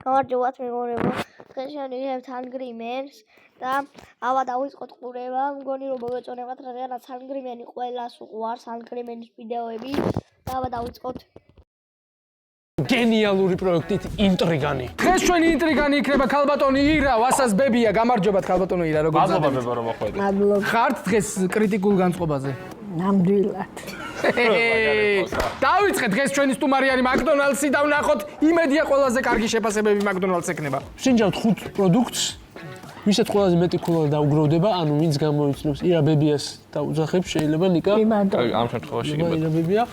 გამარჯობათ მეგობრებო. დღეს შევიღებთ ანგრიმენს და ავა დავიწყოთ ყურება. მგონი რომ მოგეწონებათ, რადგანაც ანგრიმენი ყველას უყვარს, ანგრიმენის ვიდეოები. და ავა დავიწყოთ. გენიალური პროექტით ინტრიგანი. დღეს ჩვენი ინტრიგანი იქნება ქალბატონი ირა, ვასას ბებია. გამარჯობათ ქალბატონი ირა, როგორ გზადებით? მადლობა რომ მოხვედით. ხართ დღეს კრიტიკულ განწყობაზე. ნამდვილად. დავიწყეთ დღეს ჩვენი სტუმარიანი მაკდონალდსი და ვნახოთ იმედია ყველაზე კარგი შეფასებები მაკდონალდს ექნება. შინჯავთ 5 პროდუქტს, ვისაც ყველაზე მეტი ქულა დაუგროვდება, ანუ ვინც გამოიცნობს ირა ბებიას დაუძახებს, შეიძლება ნიკა. ამ შემთხვევაში ირა ბებია.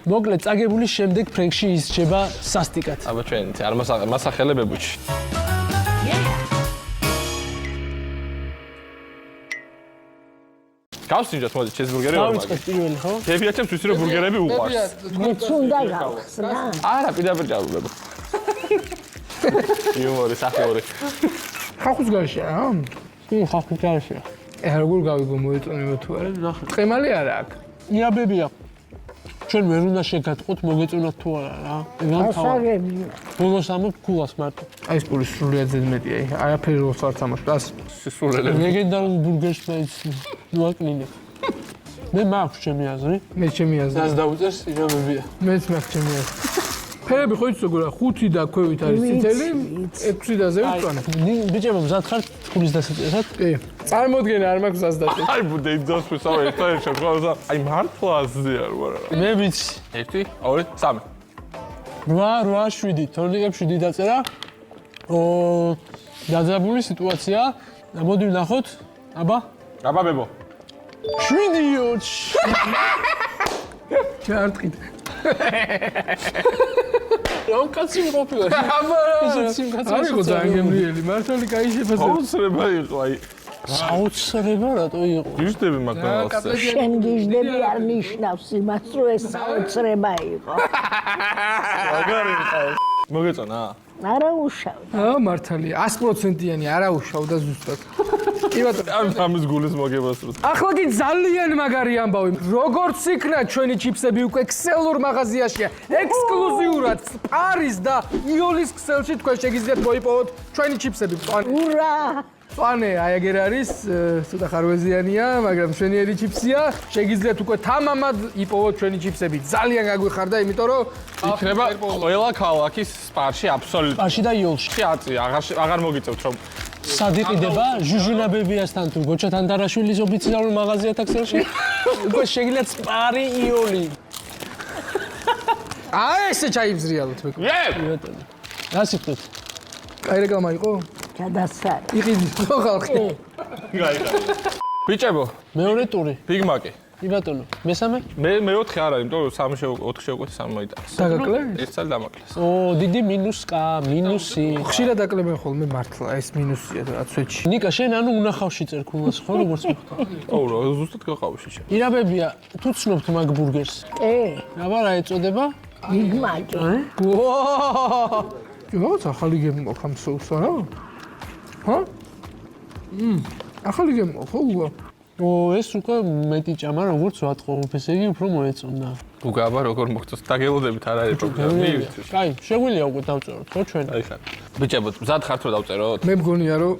მოკლედ წაგებული შემდეგ ფრენკში ისრჩება სასტიკად. აბა ჩვენ არ მასახელებებუჩი. გავსინჯოთ მოდი ჩეზბურგერი ვარ. დავიწყეთ პირველი ხო? ბებიაჩემს ვიცი რომ ბურგერები უყვარს. მეც უნდა გავხსნა. არა, პირდაპირ გავულებო. იუმორი, საფიორი. ხახუს გარშია, რა? ხახუს გარშია. როგორ გავიგო მოეწონება თუ არა? ყემალი არა აქვს. ირა ბებია. ჩვენ ვერ უნდა შეგატყოთ, მოგეწონათ თუ არა რა. ასაგებია. ბოლოს ამობ ქულას მარტო. აი ეს პური სრულიად ზედმეტია. არაფერი რო არ თამაშობს. სისულელები. ლეგენდარულ ბურგერს მოაკნინე. მე მაქვს ჩემი აზრი. მე ჩემი აზრი. დას დაუწერს ირა ბებია. მეც მაქვს ჩემი აზრი. ფერები ხო იცი როგორია? 5 და ქვევით არის წითელი, 6 და ზევით მწვანე. ბიჭებო, მზად ხართ ფულის დასაწყისად? კი. წარმოდგენა არ მაქვს ზასდაში. აი ბუდე ინდოსთვის ავე ერთ შემთხვევაში აი მართლა აზია არ ვარ. მე ვიცი. 1, 2, 3. 8, 7, თორნიკებს 7 დაწერა. დაძაბული სიტუაცია. მოდი ვნახოთ. აბა. აბა ბებო. 7. ჩარტყით. რომ კაცი მყოფილა. აბა. ისეთ სიმკაცეს. არ იყო ძალიან გემრიელი. მართალი კაი შეფასება. აუცილება იყო აი. საოცრება რატო იყო? გიჟდები მაგდანალდზე. შენ გიჟდები არ ნიშნავს იმას, რომ ეს საოცრება იყო. მაგარი მყავს. მოგეწონა? არა უშავ. მართალია 100%-იანი არა უშავდა ზუსტად. კი ბატონო, ამის გულის მოგებას რო. ახლა კი ძალიან მაგარი ამბავი. როგორც იქნა ჩვენი ჩიფსები უკვე ქსელურ მაღაზიაშია. ექსკლუზიურად პარის და იოლის ქსელში თქვენ შეგიძლიათ მოიპოვოთ ჩვენი ჩიფსები. ურა! პანე აი ეგერ არის, ცოტა ხარვეზიანია, მაგრამ შვენიერი ჩიფსია. შეგიძლიათ უკვე თამამად იპოვოთ ჩვენი ჩიფსები. ძალიან გაგვიხარდა, იმიტომ რომ იქნება ყველა ქალაქის სპარში აბსოლუტურად. პარში და იოლში. აწი აღარ მოგიწევთ რომ სად იყიდება ჟუჟუნა ბებიასთან თუ გოჩა თანდარაშვილის ოფიციალურ მაღაზიათა ქსელში? უკვე შეგიძლიათ სპარი იოლი. აი ესე ჩაიბზრიალოთ მე. ბატონო. რა სიტყვით? კაი რეკლამა იყო? გადასარ. იყიდი ხო ხალხი? გაიგე. ბიჭებო, მეორე ტური. ბიგმაკი. კი ბატონო. მესამე? მე 4 არ არის, იმიტომ რომ 4 შეუკვეთ 3 მოიტანეს. დაგაკლე? ეს წელი დამაკლეს. დიდი მინუს კა, მინუსი. ხშირად აკლებენ ხოლმე მართლა, ეს მინუსია რაც ვეჩი. ნიკა შენ ანუ უნახავში წერ ქულას ხო როგორც მოხდა? ო რა, ზუსტად გაყავში შე. ირა ბებია, თუ ცნობთ მაგ ბურგერს? აბა რა ეწოდება? მიგმაჯო. ვაა! რაღაც ახალი გემოქ ამ სოუსს არა? ჰა? ახალი გემოქ ხო? ეს უკვე მეტი ჭამა როგორც ვატყობ, ესე იგი უფრო მოეწონა. უგაბა როგორ მოგწოს დაგელოდებით არ არის პრობლემა. კაი, შეგვიძლია უკვე დავწეროთ ხო ჩვენ? აი ხარ. ბიჭებო, მზად ხართ რომ დავწეროთ? მე მგონია რომ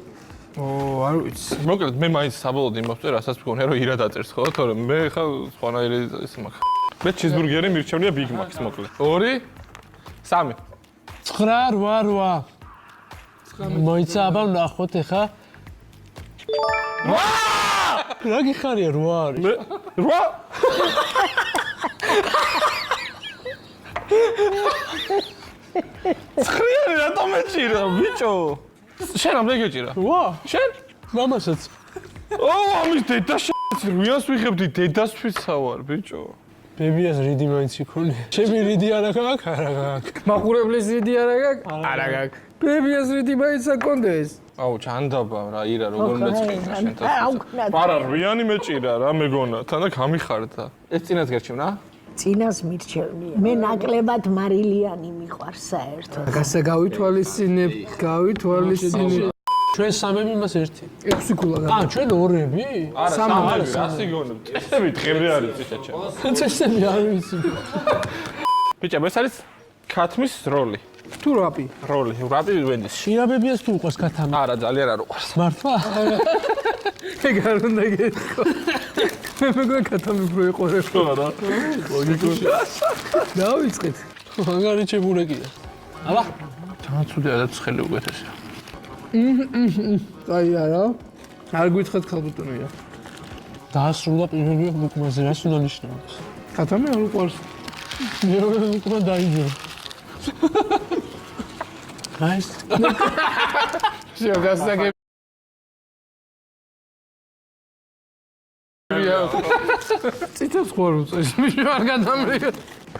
არ ვიცი. მოკლედ მე მაინც საბოლოოდ იმას ვწერ, რასაც მგონია რომ ირა დაწერს ხო? თორემ მე ხა სხვანაირი ის მაქვს. მე ჩიზბურგერი მირჩევნია ბიგ მაკს მოკლედ. 2, 3. 9, 8. მოიცა აბა ვნახოთ ეხა. რა გიხარია 8 არის? 8? ხრიერი რატომ ეჭირა ბიჭო? შენ ამდე გეჭირა? 8? შენ? მამასაც. ამის დედა რუიანს ვიხებდი დედასთვის ვარ ბიჭო. ბებიას რიდი მაინც იქონია. ჩემი რიდი არა გაქვს? არა გაქვს. მაყურებლის რიდი არა გაქვს? არა გაქვს. ბებიას რიდი მაინც აკონდეს? აუ ჩანდაბა რა ირა როგორ მეწყინდა შენთან. აუქნათ. არა რუიანი მეჭირა რა მეგონა თან და გამიხარდა. ეს წინათ გერჩევნა? წინას მირჩევნია. მე ნაკლებად მარილიანი მიყვარს საერთოდ. გასა გავითვალისწინებ, გავითვალისწინებ. ჩვენ სამები მას ერთი. 6 ქულა გაქვს. ჩვენ ორები? არა, სამები, რასი გონებ? წესები დღემდე არის წესაჩა. წესები არ ვიცი. ბიჭო, ეს არის ქათმის როლი. თუ რაპი? როლი, რაპი ვენდისში. ირაბებიას თუ უყვარს ქათამი? არა, ძალიან არ უყვარს. მართლა? ეგ არ უნდა გეთქო. მე მეგონა ქათამი უფრო იყურებს. არა. ლოგიკურია. დავიწყეთ. მაგარი ჩებურეკია. აბა, თანაცუდია და ცხელი უკეთესია. აი არა. არ გითხრათ ქალბატონია. დაასრულა პირველი უკმაზე, რას უნდა ნიშნავს? ქათამი არ უყვარს. მეორე უკმა დაიჯო. აის, შეგასაგებ. ციტოს ხوار უწევს, მიშ არ გადამრიგა.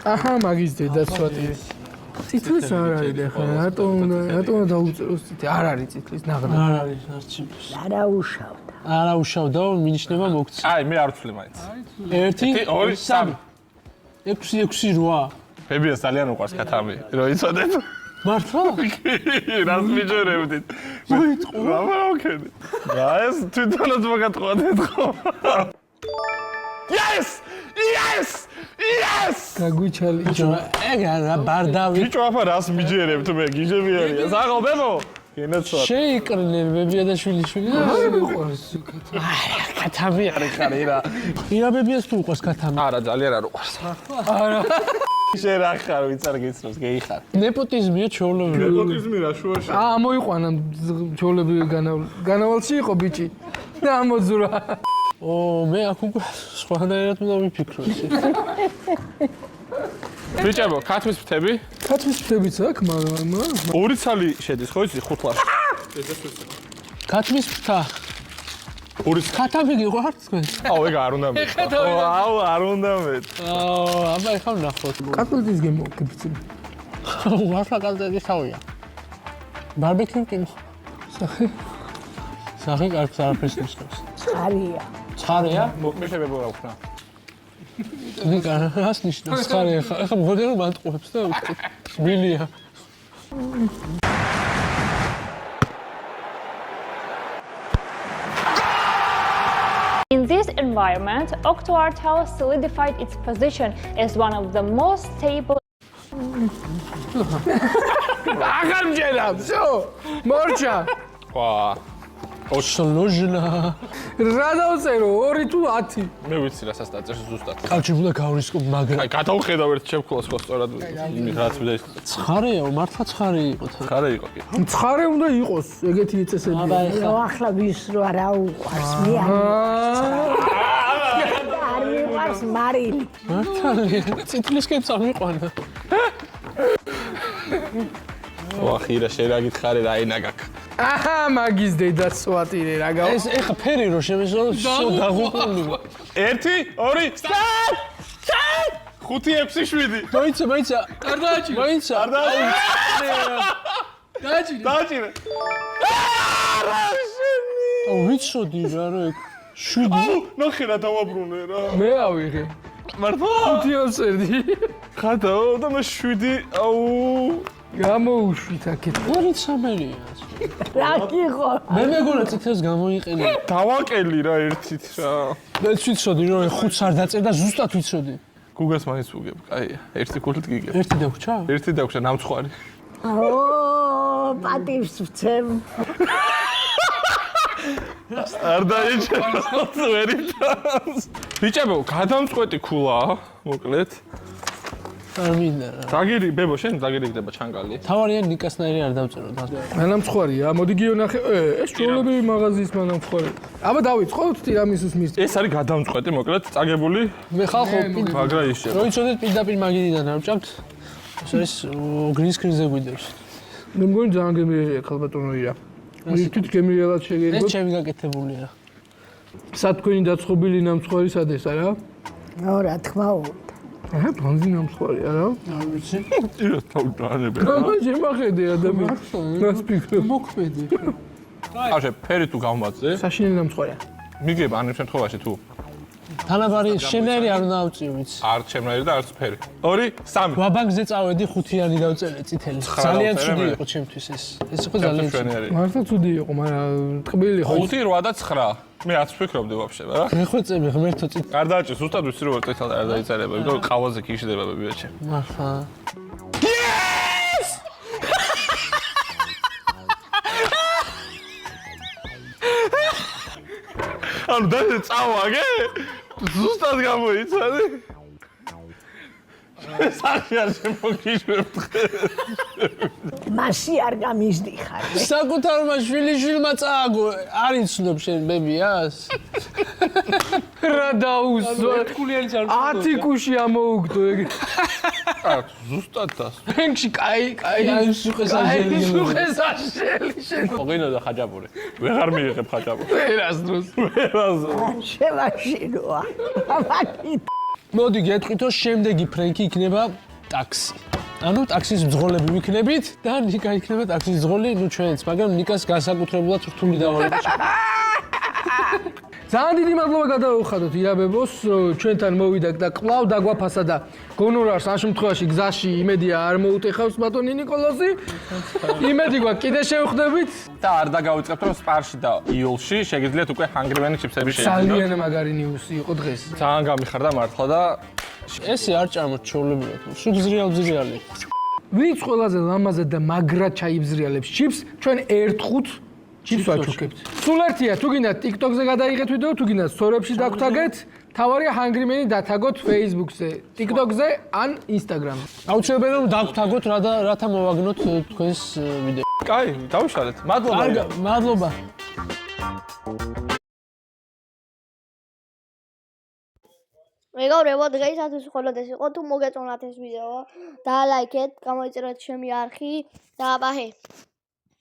აჰა, მაგის დედა სვატი. ციტოს არ არის ახლა, რატომ დაუწევს ციტი? არ არის ციტის ნაღდა. არ არის არჩიბის. არაუშავდა. არა უშავდა, მინიშნება მოგცი. აი, მე არ ვთვლი მაინც. 1 2 3 6 6 8. ბებიას ძალიან უყვარს ქათამი. რო იცოდეთ? მართლა? რას მიჯერებდით? მოიწყო. რა მოვქენი? რა ეს თვითონაც მოგატყოდეთ ხო? Yes! Yes! Yes! გაგვიჩალი. ეგ არა ბარდავი. ბიჭო, აფა რას მიჯერებთ მე? გიჟებიარია. საღო ბებო. კინოცვა. შეიკრნენ ბებია და შვილიშვილი. უყვარს ქათამი. ქათამი არის ხარი რა. ირაბებიას თუ უყვარს ქათამი? არა, ძალიან არ უყვარს. არა. შენ რა ხარ, ვინც არ გიცნობს, გეიხარ. ნეპოტიზმია ჩოლები. ნეპოტიზმი რა შუაში? მოიყვანა ჩოლები განავალში იყო ბიჭი. და ამოძურა. ო, მე აქ უკვე სხვანაირად უნდა ვიფიქრო ისე. ბიჭებო, ქათმის ფრთები? ქათმის ფრთებიც აქვს, მაგრამ ორი ცალი შედის, ხო იცი, 5 ლარში. ქათმის ფრთა. ორი ქათამი გიყვარს თქვენ? აუ, ეგ არ უნდა მეტ. აუ, არ უნდა მეტ. აბა ეხლა ვნახოთ. კატლეტის გემოგებიცი. მართლა კატლეტის თავია. ბარბეკიუ კი სახე. სახე კარგს არაფერს ნიშნავს. ცხარია. ცხარია? მოკლეშებებო რა ვქნა. მე კარგს ნიშნავს ცხარია. ეხლა მოდელი მანტყუებს და მილია. In this environment, Octoartel solidified its position as one of the most stable. აღარ მჯერა, всё. მორჩა. ვა. სლოჟნა. რა დავწერო? 2 თუ 10? მე ვიცი რასაც დაწერს ზუსტად. კავშირდა გავრისკო მაგრამ აი, გადავხედავ ერთ ჩემქოლას ხო სწორად. რაც მე ცხარეა, მართლა ცხარე იყო თან. ხარე იყო კი. ცხარე უნდა იყოს, ეგეთი წესები. აბა რა ახლა ვის რო არა უყვარს მე არ მიყვარს მარილი. მართლა წითლისკენ წამიყვანა. ვა, ხირა შენ რა გითხარი რა ენაგაკ. აჰა, მაგის დედა სვატირე რა გავა. ეს ეხა ფერი რო შემეშალო დაღუპულია. 1 2 სტოპ! 5 6 7. მოიცა, მოიცა. არ დააჭირე. მოიცა. არ დააჭირე. დააჭირე. დააჭირე. აუ ვიცოდი რა რო 7. ნახე რა დავაბრუნე რა. მე ავიღე. მართლა? 5 წერდი. ხადაო და მე 7 აუ გამოუშვით აქეთ. ორი ცამელია. რა გიყო? მე მეგონა წითელს გამოიყენე. დავაკელი რა ერთით რა. მე ვიცოდი რომ 5-ს არ დაწერდა და ზუსტად ვიცოდი. გუგას მაინც უგებ. აი, ერთი კულით გიგებ. ერთი დაგვრჩა? ერთი დაგვრჩა ნამცხვარი. ო, პატივს ვცემ. არ დაიჭერა ვერიტანს. ბიჭებო, გადამწყვეტი ქულაა, მოკლედ. არ მინდა რა. დაგირი, ბებო, შენ დაგირი გდება ჩანგალი. თავარია ნიკასნაირი არ დავწერო და. მანამცხვარია, მოდი გიონახე. ეს ჩოლები მაღაზიის მანამცხვარი. აბა დავიწყოთ ტირამისუს მის. ეს არის გადამწყვეტი, მოკლედ, წაგებული, მე ხალხო მაგრა ისე. რო იცოდეთ პირდაპირ მაგიდიდან არ ვჭამთ. ეს გრინ სკრინზე გვიდევს. მე მგონი ძალიან გემრიელია ქალბატონოია. თვით გემრიელად ეს შეგერგოთ. ჩემი გაკეთებულია. სათქვენი დაცხობილი ნამცხვარი სადეს არა? ო, რა თქმა უნდა. აჰა, ბონზი ნამცხვარი არა? არ ვიცი. ირა თავდანები. რა შემახედე ადამიანი. მას ფიქრობ. მოქმედი. ახლა ფერი თუ გავმაწე, საშინელი ნამცხვარია. მიგებ ან იმ შემთხვევაში თუ თანაბარი შენერი არ უნდა ავწიო ვიცი. არ ჩემნაირი და არც ფერი. 2 3. ვაბანკზე წავედი 5-იანი დავწერე წითელი. ძალიან ცუდი იყო ჩემთვის ეს. ეს იყო ძალიან ცუდი. ჩვენერი. მართლა ცუდი იყო, მაგრამ ტყბილი ხო. 5 8 და 9. მე არც ვფიქრობდი ვაფშე, რა. მეხვეწები ღმერთო წით. არ დააჭირე, ზუსტად ვიცი რომ წითელ არ დაიწერება, იმიტომ რომ ყავაზე კი იშლება ბებიაჩე. მართლა. ანუ და წავაგე? ზუსტად გამოიცადე? სახე არ შემოგიშვებ. მასი არ გამიზდიხარ. საკუთარმა შვილიშვილმა წააგო, არ იცნობ შენ ბებიას? რა დაუსვა. ერთგულიანი არ 10 კუში ამოუგდო ეგ. ზუსტად და. ფენკში კაი. აი სუხესაჟელი. სუხესაჟელი შენ. ოღინო და ხაჭაპური. ვეღარ მიიღებ ხაჭაპური. ერას დროს. შევაშინოა. ამაკი მოდი გეტყვითო, შემდეგი ფრენკი იქნება ტაქსი. ანუ ტაქსის მძღოლები ვიქნებით და ნიკა იქნება ტაქსის მძღოლი, ნუ ჩვენც, მაგრამ ნიკას განსაკუთრებულად რთული დავალება შეგვიძლია. ძალიან დიდი მადლობა გადავუხადოთ ირაბებოს, ჩვენთან მოვიდა და კვლავ დაგვაფასა და გონორარს ამ შემთხვევაში გზაში იმედია არ მოუტეხავს ბატონი ნიკოლოზი. იმედი გვაქვს კიდე შევხვდებით. და არ დაგავიწყებთ რომ სპარში და იოლში შეგიძლიათ უკვე ჰანგრიმენი ჩიფსები შეიძინოთ. ძალიან მაგარი ნიუსი იყო დღეს. ძალიან გამიხარდა მართლა და ესე არ ჭამოთ ჩვეულებრივად. სულ ზრიალბზრიალი. ვინც ყველაზე ლამაზად და მაგრად ჩაიბზრიალებს ჩიპს, ჩვენ 1-5 ჩიპს ვაჩუქებთ. სულ ერთია, თუ გინდათ TikTok-ზე გადაიღეთ ვიდეო, თუ გინდათ Story-ში დაგვთაგეთ, თავარია ჰანგრიმენი დათაგოთ Facebook-ზე, TikTok-ზე ან Instagram-ზე. აუცილებელი რომ დაგვთაგოთ რათა მოვაგნოთ თქვენს ვიდეო. კაი, დავიშალეთ. მადლობა. მადლობა. მეგობრებო, დღეისათვის მხოლოდ ეს იყო. თუ მოგეწონათ ეს ვიდეო, დაალაიქეთ, გამოიწერეთ ჩემი არხი და ბაჰე.